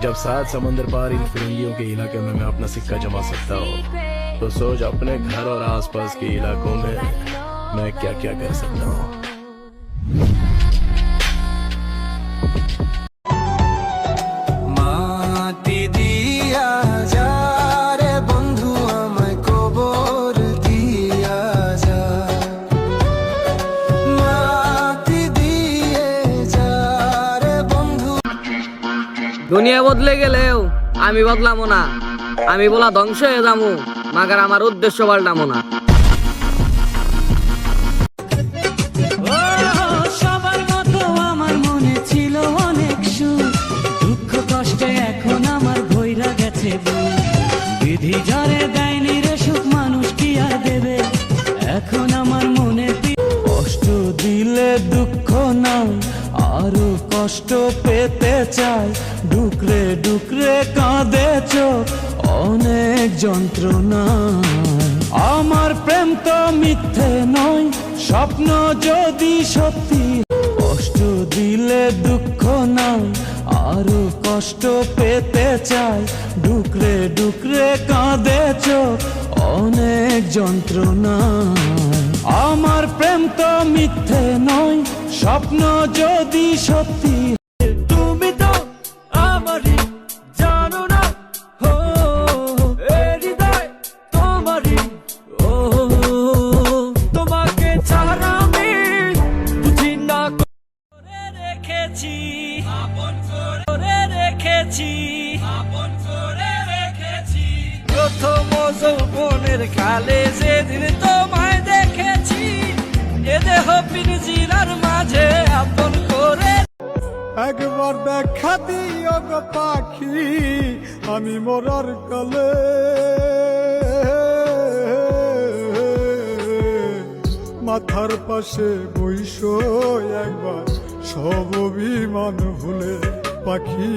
जब 7 समंदर पार इन फिरंगियों के इलाके में मैं अपना सिक्का जमा सकता हूँ, तो सोच अपने घर और आसपास के इलाकों में मैं क्या क्या कर सकता हूँ। দুনিয়া বদলে গেলেও আমি বদলামো না। আমি বলা ধ্বংস হয়ে যাবো, মাগার আমার উদ্দেশ্য পাল্টামো না। সবার মতো আমার মনে ছিল অনেক সুখ, দুঃখ কষ্টে এখন আমার ভইরা গেছে বুক। বিধি যারে দেয়নি রে সুখ, মানুষ কি আর দেবে? এখন আমার মনে কষ্ট দিলে দুঃখ নাই, আরো কষ্ট পেতে চাই। ডুকরে ডুকরে কাঁদে চোখ, অনেক যন্ত্রণা। আমার প্রেম তো মিথ্যে নয়, স্বপ্ন যদি সত্যি। কষ্ট দিলে দুঃখ নাই, আরো কষ্ট পেতে চাই। ডুকরে ডুকরে কাঁদে চোখ, অনেক যন্ত্রণা। আমার প্রেম তো মিথ্যে নয়, স্বপ্ন যদি সত্যি। তুমি তো আমারই, জানো না হো, হৃদয় তোমারই। ও তোমাকে ছাড়া আমি বুঝি না করে রেখেছি, আপন করে রেখেছি, আপন করে রেখেছি। প্রথম যৌবনের কালে যেদিন তোমায় দেখেছি, এ দেহ পিঞ্জিরার মাঝে আপন করে। একবার দেখা দিও গো পাখি, আমি মরার কালে। মাথার পাশে বইসো একবার, সব অভিমান ভুলে। পাখি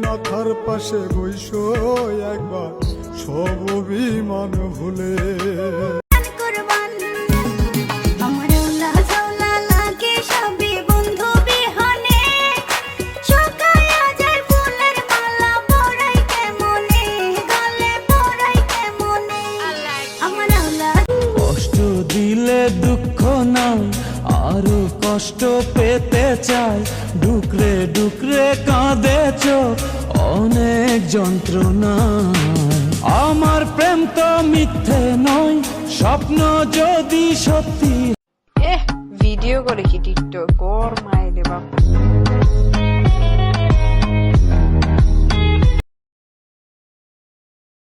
মাথার পাশে বইসো একবার, সব অভিমান ভুলে। দিলে দুঃখ নাই, আরো কষ্ট পেতে চাই। ডুকরে ডুকরে কাঁদে চোখ, অনেক যন্ত্রণা। আমার প্রেম তো মিথ্যে নয়, স্বপ্ন যদি সত্যি। ভিডিও করে কি টিকটক ওর মাইরে বাপ।